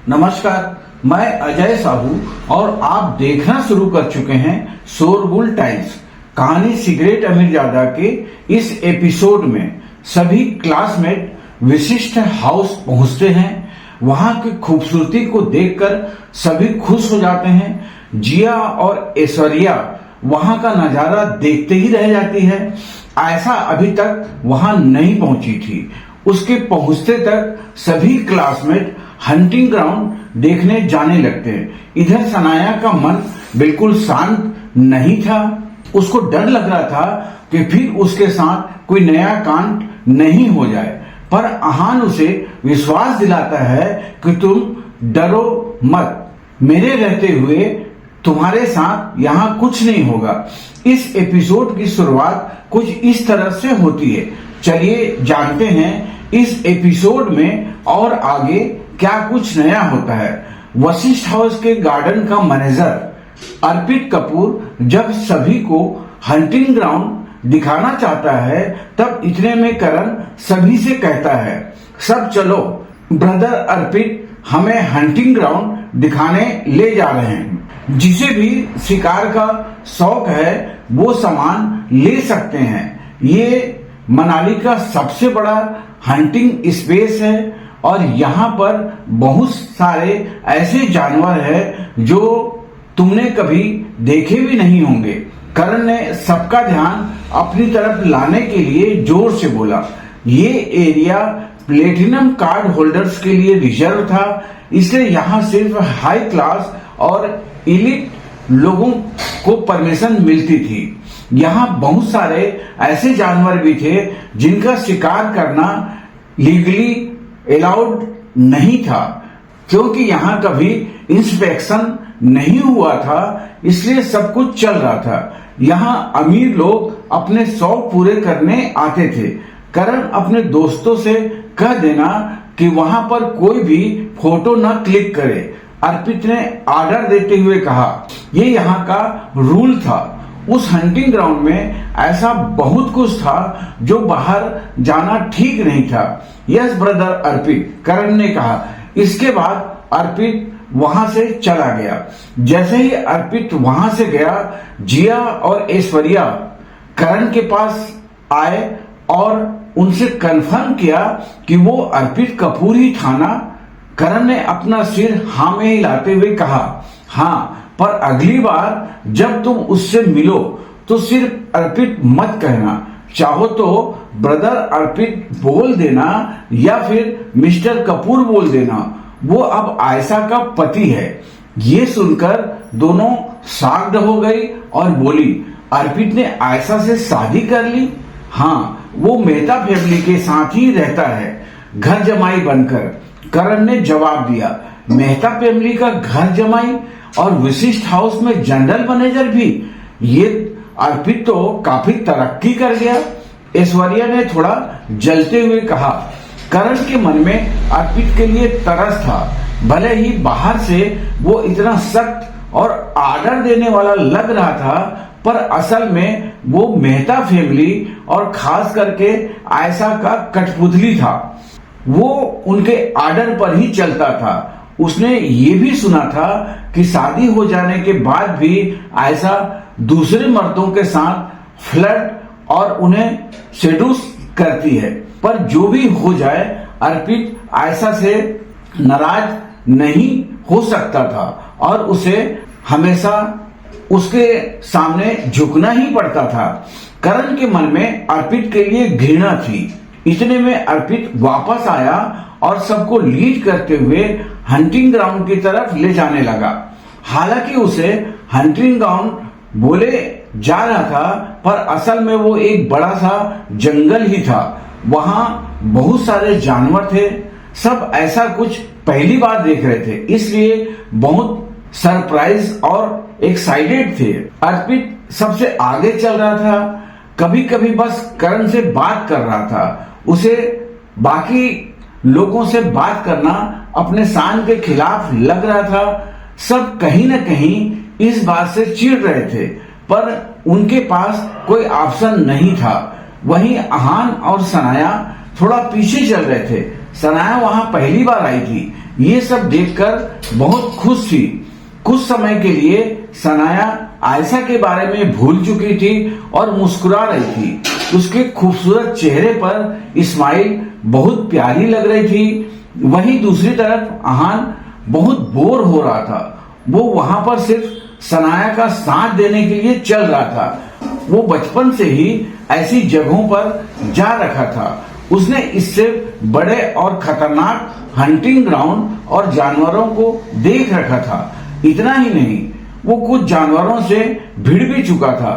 नमस्कार, मैं अजय साहू और आप देखना शुरू कर चुके हैं शोरगुल टाइम्स। कहानी सिगरेट अमीरजादा के इस एपिसोड में सभी क्लासमेट विशिष्ट हाउस पहुंचते हैं। वहां की खूबसूरती को देखकर सभी खुश हो जाते हैं। जिया और ऐश्वर्या वहां का नजारा देखते ही रह जाती है। आयशा अभी तक वहां नहीं पहुंची थी। उसके पहुंचते तक सभी क्लासमेट हंटिंग ग्राउंड देखने जाने लगते हैं। इधर सनाया का मन बिल्कुल शांत नहीं था। उसको डर लग रहा था कि फिर उसके साथ कोई नया कांड नहीं हो जाए, पर आहान उसे विश्वास दिलाता है कि तुम डरो मत, मेरे रहते हुए तुम्हारे साथ यहाँ कुछ नहीं होगा। इस एपिसोड की शुरुआत कुछ इस तरह से होती है। चलिए जानते हैं इस एपिसोड में और आगे क्या कुछ नया होता है। वशिष्ठ हाउस के गार्डन का मैनेजर अर्पित कपूर जब सभी को हंटिंग ग्राउंड दिखाना चाहता है, तब इतने में करण सभी से कहता है, सब चलो, ब्रदर अर्पित हमें हंटिंग ग्राउंड दिखाने ले जा रहे हैं। जिसे भी शिकार का शौक है वो सामान ले सकते हैं। ये मनाली का सबसे बड़ा हंटिंग स्पेस है और यहाँ पर बहुत सारे ऐसे जानवर हैं जो तुमने कभी देखे भी नहीं होंगे। करण ने सबका ध्यान अपनी तरफ लाने के लिए जोर से बोला। ये एरिया प्लेटिनम कार्ड होल्डर्स के लिए रिजर्व था, इसलिए यहाँ सिर्फ हाई क्लास और इलीट लोगों को परमिशन मिलती थी। यहाँ बहुत सारे ऐसे जानवर भी थे जिनका शिकार करना लीगली अलाउड नहीं था, क्योंकि यहाँ कभी इंस्पेक्शन नहीं हुआ था, इसलिए सब कुछ चल रहा था। यहाँ अमीर लोग अपने शौक पूरे करने आते थे। करण अपने दोस्तों से कह देना कि वहां पर कोई भी फोटो न क्लिक करे। अर्पित ने आर्डर देते हुए कहा, ये यहाँ का रूल था। उस हंटिंग ग्राउंड में ऐसा बहुत कुछ था जो बाहर जाना ठीक नहीं था। यस ब्रदर अर्पित, करण ने कहा। इसके बाद अर्पित वहां से चला गया। जैसे ही अर्पित वहां से गया, जिया और ऐश्वर्या करण के पास आए और उनसे कंफर्म किया कि वो अर्पित कपूर ही था ना। करण ने अपना सिर हाँ में हिलाते हुए कहा, हाँ, पर अगली बार जब तुम उससे मिलो तो सिर्फ अर्पित मत कहना, चाहो तो ब्रदर अर्पित बोल देना या फिर मिस्टर कपूर बोल देना। वो अब आयशा का पति है। ये सुनकर दोनों शॉक्ड हो गई और बोली, अर्पित ने आयशा से शादी कर ली? हाँ, वो मेहता फैमिली के साथ ही रहता है, घर जमाई बनकर। करण ने जवाब दिया, मेहता फैमिली का घर जमाई और विशिष्ट हाउस में जनरल मैनेजर भी? ये अर्पित तो काफी तरक्की कर गया। ऐश्वर्या ने थोड़ा जलते हुए कहा। करण के मन में अर्पित के लिए तरस था। भले ही बाहर से वो इतना सख्त और आर्डर देने वाला लग रहा था, पर असल में वो मेहता फैमिली और खास करके आयशा का कठपुतली था। वो उनके आर्डर पर ही चलता था। उसने ये भी सुना था कि शादी हो जाने के बाद भी आयशा दूसरे मर्दों के साथ फ्लर्ट और उन्हें सेडूस करती है। पर जो भी हो जाए, अर्पित आयशा से नाराज नहीं हो सकता था और उसे हमेशा उसके सामने झुकना ही पड़ता था। करण के मन में अर्पित के लिए घृणा थी। इतने में अर्पित वापस आया और सबको लीड करते हुए हंटिंग ग्राउंड की तरफ ले जाने लगा। हालांकि उसे हंटिंग ग्राउंड बोले जा रहा था, पर असल में वो एक बड़ा सा जंगल ही था। वहां बहुत सारे जानवर थे। सब ऐसा कुछ पहली बार देख रहे थे, इसलिए बहुत सरप्राइज और एक्साइटेड थे। अर्पित सबसे आगे चल रहा था। कभी कभी बस करण से बात कर रहा था। उसे बाकी लोगों से बात करना अपने शान के खिलाफ लग रहा था। सब कहीं न कहीं इस बात से चिढ़ रहे थे, पर उनके पास कोई ऑप्शन नहीं था। वहीं आहान और सनाया थोड़ा पीछे चल रहे थे। सनाया वहां पहली बार आई थी, ये सब देखकर बहुत खुश थी। कुछ समय के लिए सनाया आयशा के बारे में भूल चुकी थी और मुस्कुरा रही थी। उसके खूबसूरत चेहरे पर स्माइल बहुत प्यारी लग रही थी। वहीं दूसरी तरफ अहान बहुत बोर हो रहा था। वो वहां पर सिर्फ सनाया का साथ देने के लिए चल रहा था। वो बचपन से ही ऐसी जगहों पर जा रखा था। उसने इससे बड़े और खतरनाक हंटिंग ग्राउंड और जानवरों को देख रखा था। इतना ही नहीं, वो कुछ जानवरों से भिड़ भी चुका था।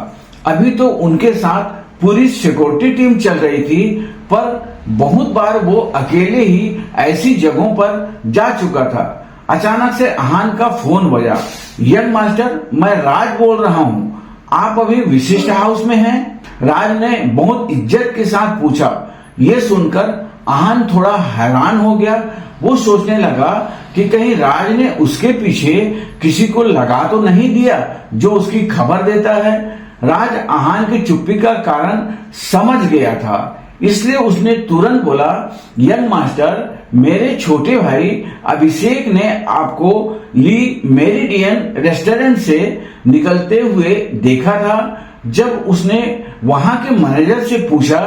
अभी तो उनके साथ पूरी सिक्योरिटी टीम चल रही थी, पर बहुत बार वो अकेले ही ऐसी जगहों पर जा चुका था। अचानक से अहान का फोन बजा। यंग मास्टर, मैं राज बोल रहा हूँ। आप अभी विशिष्ट हाउस में हैं? राज ने बहुत इज्जत के साथ पूछा। ये सुनकर अहान थोड़ा हैरान हो गया। वो सोचने लगा कि कहीं राज ने उसके पीछे किसी को लगा तो नहीं दिया जो उसकी खबर देता है। राज अहान की चुप्पी का कारण समझ गया था, इसलिए उसने तुरंत बोला, यंग मास्टर, मेरे छोटे भाई अभिषेक ने आपको ली मेरिडियन रेस्टोरेंट से निकलते हुए देखा था। जब उसने वहां के मैनेजर से पूछा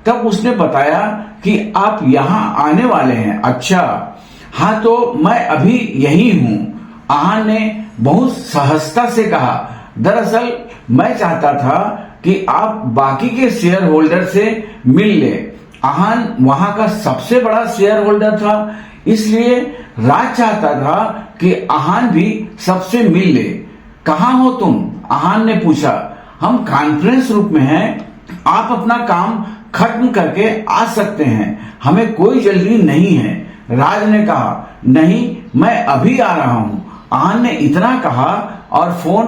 तब उसने बताया कि आप यहाँ आने वाले हैं। अच्छा, हाँ तो मैं अभी यही हूँ, अहान ने बहुत सहजता से कहा। दरअसल मैं चाहता था कि आप बाकी के शेयर होल्डर से मिल ले। अहान वहां का सबसे बड़ा शेयर होल्डर था, इसलिए राज चाहता था कि अहान भी सबसे मिल ले। कहाँ हो तुम? अहान ने पूछा। हम कॉन्फ्रेंस रूम में हैं, आप अपना काम खत्म करके आ सकते हैं, हमें कोई जल्दी नहीं है। राज ने कहा, नहीं, मैं अभी आ रहा हूं। अहान ने इतना कहा और फोन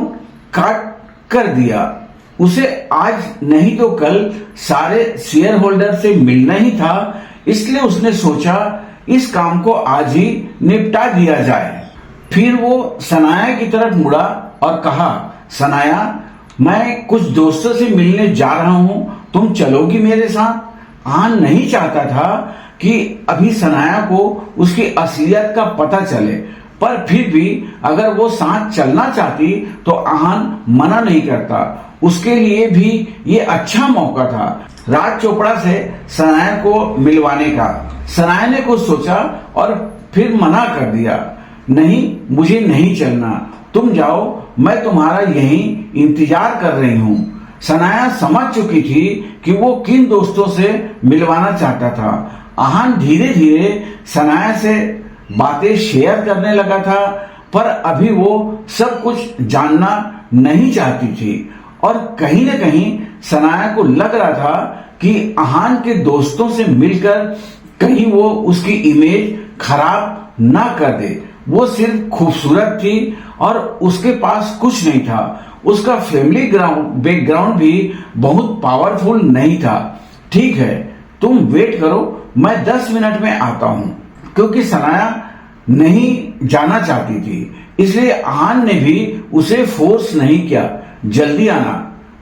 काट कर दिया। उसे आज नहीं तो कल सारे शेयर होल्डर से मिलना ही था, इसलिए उसने सोचा इस काम को आज ही निपटा दिया जाए। फिर वो सनाया की तरफ मुड़ा और कहा, सनाया, मैं कुछ दोस्तों से मिलने जा रहा हूं, तुम चलोगी मेरे साथ? अहान नहीं चाहता था कि अभी सनाया को उसकी असलियत का पता चले, पर फिर भी अगर वो साथ चलना चाहती तो अहान मना नहीं करता। उसके लिए भी ये अच्छा मौका था राज चोपड़ा से सनाया को मिलवाने का। सनाया ने कुछ सोचा और फिर मना कर दिया, नहीं, मुझे नहीं चलना, तुम जाओ, मैं तुम्हारा यहीं इंतजार कर रही हूँ। सनाया समझ चुकी थी कि वो किन दोस्तों से मिलवाना चाहता था। अहान धीरे धीरे सनाया से बातें शेयर करने लगा था, पर अभी वो सब कुछ जानना नहीं चाहती थी और कहीं न कहीं सनाया को लग रहा था कि अहान के दोस्तों से मिलकर कहीं वो उसकी इमेज खराब ना कर दे। वो सिर्फ खूबसूरत थी और उसके पास कुछ नहीं था। उसका फैमिली बैकग्राउंड भी बहुत पावरफुल नहीं था। ठीक है, तुम वेट करो, मैं 10 मिनट में आता हूं। क्योंकि सनाया नहीं जाना चाहती थी, इसलिए अहान ने भी उसे फोर्स नहीं किया, जल्दी आना।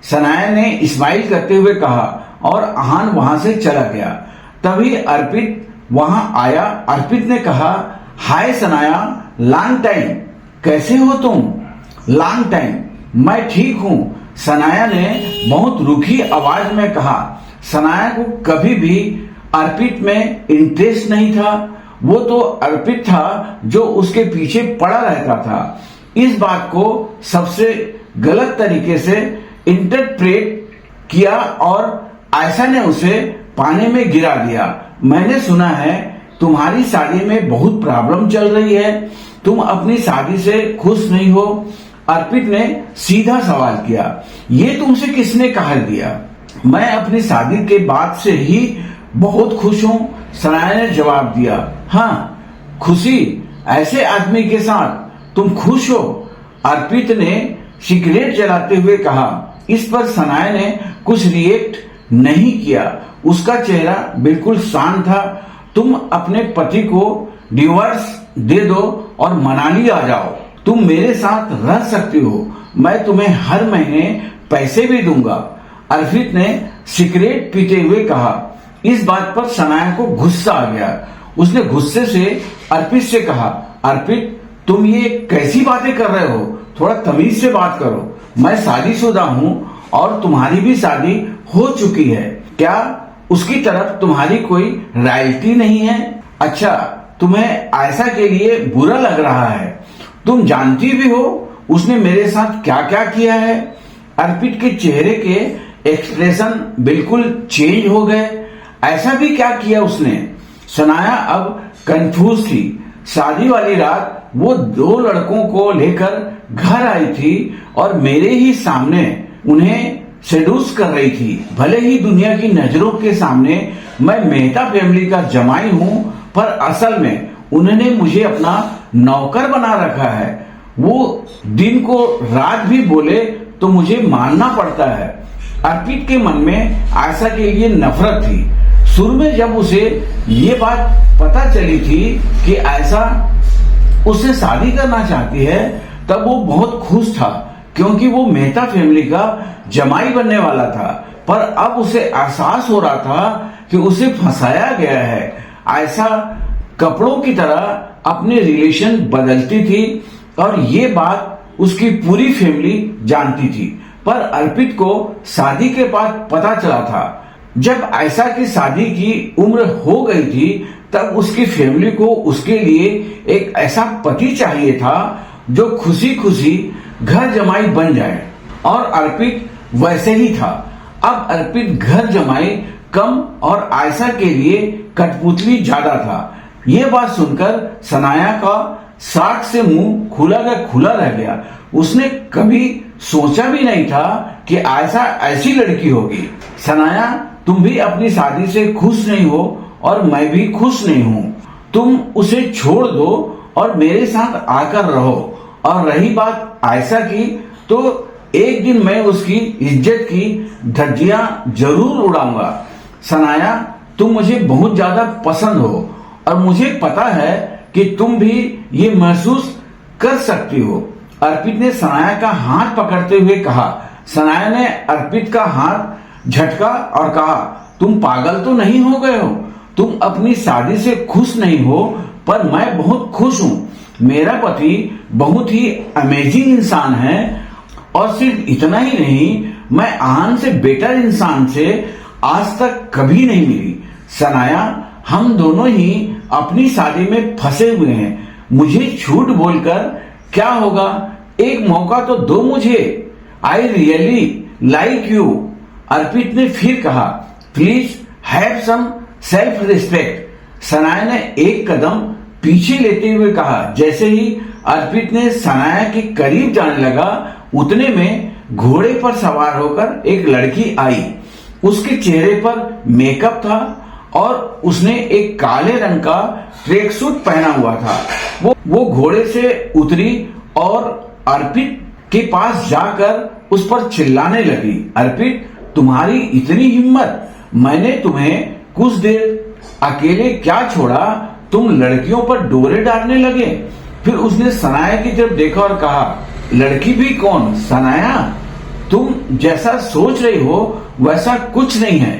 सनाया ने स्माइल करते हुए कहा और अहान वहां से चला गया। तभी अर्पित वहां आया। अर्पित ने कहा, हाय सनाया, लॉन्ग टाइम, कैसे हो तुम? लॉन्ग टाइम, मैं ठीक हूं, सनाया ने बहुत रुखी आवाज में कहा। सनाया को कभी भी अर्पित में इंटरेस्ट नहीं था। वो तो अर्पित था जो उसके पीछे पड़ा रहता था। इस बात को सबसे गलत तरीके से इंटरप्रेट किया और आयशा ने उसे पानी में गिरा दिया। मैंने सुना है तुम्हारी शादी में बहुत प्रॉब्लम चल रही है, तुम अपनी शादी से खुश नहीं हो? अर्पित ने सीधा सवाल किया। ये तुमसे किसने कह दिया? मैं अपनी शादी के बाद से ही बहुत खुश हूं, सनाया ने जवाब दिया। हाँ, खुशी? ऐसे आदमी के साथ तुम खुश हो? अर्पित ने सिगरेट जलाते हुए कहा। इस पर सनाया ने कुछ रिएक्ट नहीं किया। उसका चेहरा बिल्कुल शांत था। तुम अपने पति को डिवोर्स दे दो और मनाली आ जाओ, तुम मेरे साथ रह सकती हो, मैं तुम्हें हर महीने पैसे भी दूंगा, अर्पित ने सिगरेट पीते हुए कहा। इस बात पर सनाया को गुस्सा आ गया। उसने गुस्से से अर्पित से कहा, अर्पित तुम ये कैसी बातें कर रहे हो, थोड़ा तमीज से बात करो। मैं शादीशुदा हूँ और तुम्हारी भी शादी हो चुकी है, क्या उसकी तरफ तुम्हारी कोई रॉयल्टी नहीं है? अच्छा, तुम्हें आयशा के लिए बुरा लग रहा है, तुम जानती भी हो उसने मेरे साथ क्या क्या किया है। अर्पित के चेहरे के एक्सप्रेशन बिल्कुल चेंज हो गए। ऐसा भी क्या किया उसने? सनाया अब कंफ्यूज थी। शादी वाली रात वो 2 लड़कों को लेकर घर आई थी और मेरे ही सामने उन्हें सेड्यूस कर रही थी। भले ही दुनिया की नजरों के सामने मैं मेहता फैमिली का जमाई हूं, पर असल में उन्होंने मुझे अपना नौकर बना रखा है। वो दिन को रात भी बोले तो मुझे मानना पड़ता है। अर्पित के मन में आयशा के लिए नफरत थी। शुरू में जब उसे ये बात पता चली थी कि आयशा उससे शादी करना चाहती है, तब वो बहुत खुश था, क्योंकि वो मेहता फैमिली का जमाई बनने वाला था। पर अब उसे एहसास हो रहा था कि उसे फंसाया गया है। आयशा कपड़ों की तरह अपने रिलेशन बदलती थी और ये बात उसकी पूरी फैमिली जानती थी। पर अर्पित को शादी के बाद पता चला था। जब आयशा की शादी की उम्र हो गई थी, तब उसकी फैमिली को उसके लिए एक ऐसा पति चाहिए था जो खुशी खुशी घर जमाई बन जाए, और अर्पित वैसे ही था। अब अर्पित घर जमाई कम और आयशा के लिए कठपुतली ज्यादा था। ये बात सुनकर सनाया का शाक से मुंह खुला का खुला रह गया। उसने कभी सोचा भी नहीं था कि आयशा ऐसी लड़की होगी। सनाया, तुम भी अपनी शादी से खुश नहीं हो और मैं भी खुश नहीं हूँ। तुम उसे छोड़ दो और मेरे साथ आकर रहो। और रही बात आयशा की, तो एक दिन मैं उसकी इज्जत की धज्जियां जरूर उड़ाऊंगा। सनाया, तुम मुझे बहुत ज्यादा पसंद हो और मुझे पता है कि तुम भी ये महसूस कर सकती हो। अर्पित ने सनाया का हाथ पकड़ते हुए कहा। सनाया ने अर्पित का हाथ झटका और कहा, तुम पागल तो नहीं हो गए हो? तुम अपनी शादी से खुश नहीं हो, पर मैं बहुत खुश हूँ। मेरा पति बहुत ही अमेजिंग इंसान है, और सिर्फ इतना ही नहीं, मैं आन से बेटर इंसान से आज तक कभी नहीं मिली। सनाया, हम दोनों ही अपनी शादी में फंसे हुए हैं। मुझे झूठ बोलकर क्या होगा? एक मौका तो दो मुझे। I really like you. Arpit ने फिर कहा, please have some self respect. Sanaya ने एक कदम पीछे लेते हुए कहा। जैसे ही अर्पित ने सनाया के करीब जाने लगा, उतने में घोड़े पर सवार होकर एक लड़की आई। उसके चेहरे पर मेकअप था और उसने एक काले रंग का ट्रैक सूट पहना हुआ था। वो घोड़े से उतरी और अर्पित के पास जाकर उस पर चिल्लाने लगी, अर्पित, तुम्हारी इतनी हिम्मत! मैंने तुम्हें कुछ देर अकेले क्या छोड़ा, तुम लड़कियों पर डोरे डालने लगे। फिर उसने सनाया की तरफ देखा और कहा, लड़की भी कौन? सनाया, तुम जैसा सोच रही हो वैसा कुछ नहीं है।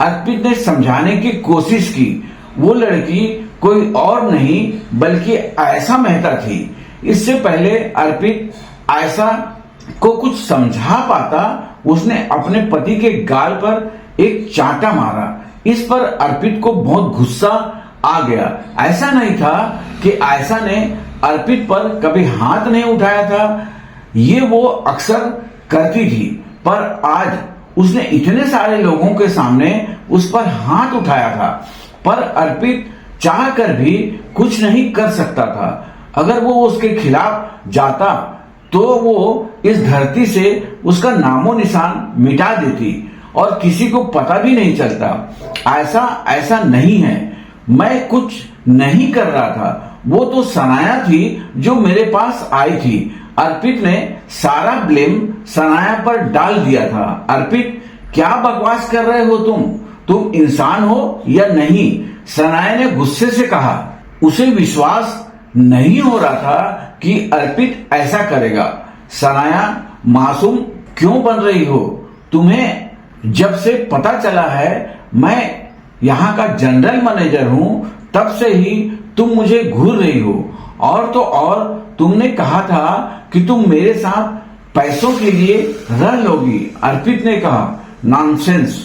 अर्पित ने समझाने की कोशिश की। वो लड़की कोई और नहीं बल्कि आयशा मेहता थी। इससे पहले अर्पित आयशा को कुछ समझा पाता, उसने अपने पति के गाल पर एक चांटा मारा। इस पर अर्पित को बहुत गुस्सा आ गया। ऐसा नहीं था कि आयशा ने अर्पित पर कभी हाथ नहीं उठाया था, ये वो अक्सर करती थी, पर आज उसने इतने सारे लोगों के सामने उस पर हाथ उठाया था। पर अर्पित चाह कर भी कुछ नहीं कर सकता था। अगर वो उसके खिलाफ जाता तो वो इस धरती से उसका नामो निशान मिटा देती और किसी को पता भी नहीं चलता। ऐसा नहीं है, मैं कुछ नहीं कर रहा था, वो तो सनाया थी जो मेरे पास आई थी। अर्पित ने सारा ब्लेम सनाया पर डाल दिया था। अर्पित, क्या बकवास कर रहे हो तुम इंसान हो या नहीं? सनाया ने गुस्से से कहा। उसे विश्वास नहीं हो रहा था कि अर्पित ऐसा करेगा। सनाया, मासूम क्यों बन रही हो? तुम्हें जब से पता चला है मैं यहाँ का जनरल मैनेजर हूँ, तब से ही तुम मुझे घूर रही हो, और तो और तुमने कहा था कि तुम मेरे साथ पैसों के लिए रह लोगी। अर्पित ने कहा, नॉनसेंस,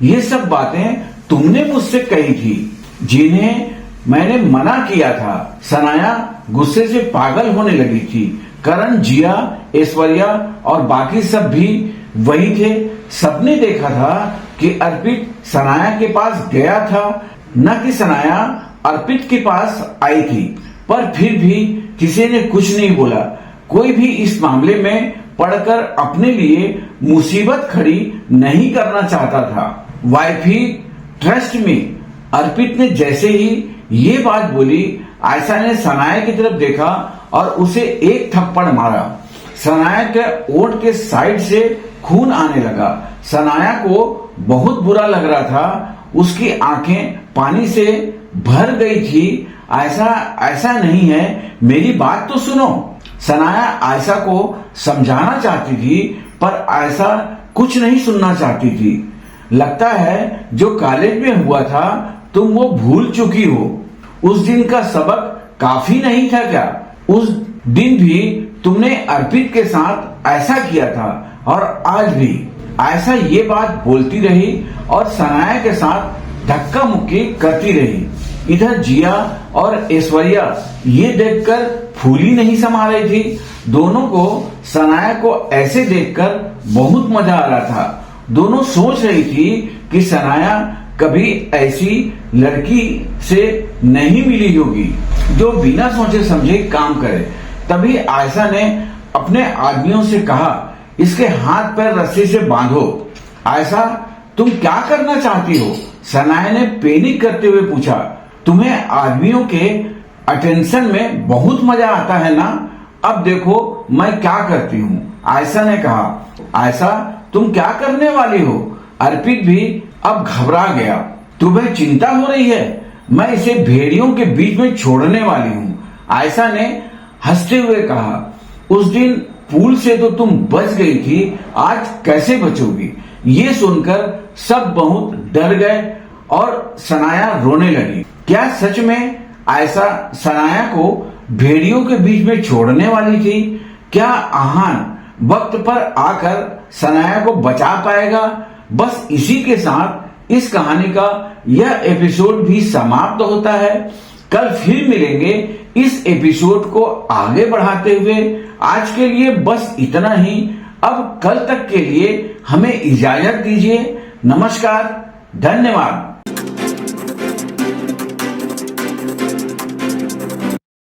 ये सब बातें तुमने मुझसे कही थी जिन्हें मैंने मना किया था। सनाया गुस्से से पागल होने लगी थी। करण, जिया, ऐश्वर्या और बाकी सब भी वही थे। सबने देखा था कि अर्पित सनाया के पास गया था, न कि सनाया अर्पित के पास आई थी। पर फिर भी किसी ने कुछ नहीं बोला। कोई भी इस मामले में पढ़कर अपने लिए मुसीबत खड़ी नहीं करना चाहता था। वाइफी, ट्रस्ट में, अर्पित ने जैसे ही ये बात बोली, आयशा ने सनाया की तरफ देखा और उसे एक थप्पड़ मारा। सनाया के ओठ के साइड से खून आने लगा। सनाया को बहुत बुरा लग रहा था। उसकी आंखें पानी से भर गई थी। ऐसा नहीं है, मेरी बात तो सुनो। सनाया आयशा को समझाना चाहती थी, पर आयशा कुछ नहीं सुनना चाहती थी। लगता है जो कॉलेज में हुआ था तुम वो भूल चुकी हो। उस दिन का सबक काफी नहीं था क्या? उस दिन भी तुमने अर्पित के साथ ऐसा किया था और आज भी। आयशा ये बात बोलती रही और सनाया के साथ धक्का मुक्की करती रही। इधर जिया और ऐश्वर्या ये देखकर फूली नहीं समा रही थी। दोनों को सनाया को ऐसे देखकर बहुत मजा आ रहा था। दोनों सोच रही थी कि सनाया कभी ऐसी लड़की से नहीं मिली होगी जो बिना सोचे समझे काम करे। तभी आयशा ने अपने आदमियों से कहा, इसके हाथ पैर रस्सी से बांधो। आयशा, तुम क्या करना चाहती हो? सनाया ने पैनिक करते हुए पूछा। तुम्हें आदमियों के अटेंशन में बहुत मजा आता है ना? अब देखो मैं क्या करती हूँ, आयशा ने कहा। आयशा, तुम क्या करने वाली हो? अर्पित भी अब घबरा गया। तुम्हें चिंता हो रही है? मैं इसे भेड़ियों के बीच में छोड़ने वाली हूँ, आयशा ने हंसते हुए कहा। उस दिन पूल से तो तुम बच गई थी, आज कैसे बचोगी? ये सुनकर सब बहुत डर गए और सनाया रोने लगी। क्या सच में आयशा सनाया को भेड़ियों के बीच में छोड़ने वाली थी? क्या आहान वक्त पर आकर सनाया को बचा पाएगा? बस इसी के साथ इस कहानी का यह एपिसोड भी समाप्त होता है। कल फिर मिलेंगे इस एपिसोड को आगे बढ़ाते हुए। आज के लिए बस इतना ही। अब कल तक के लिए हमें इजाजत दीजिए। नमस्कार, धन्यवाद।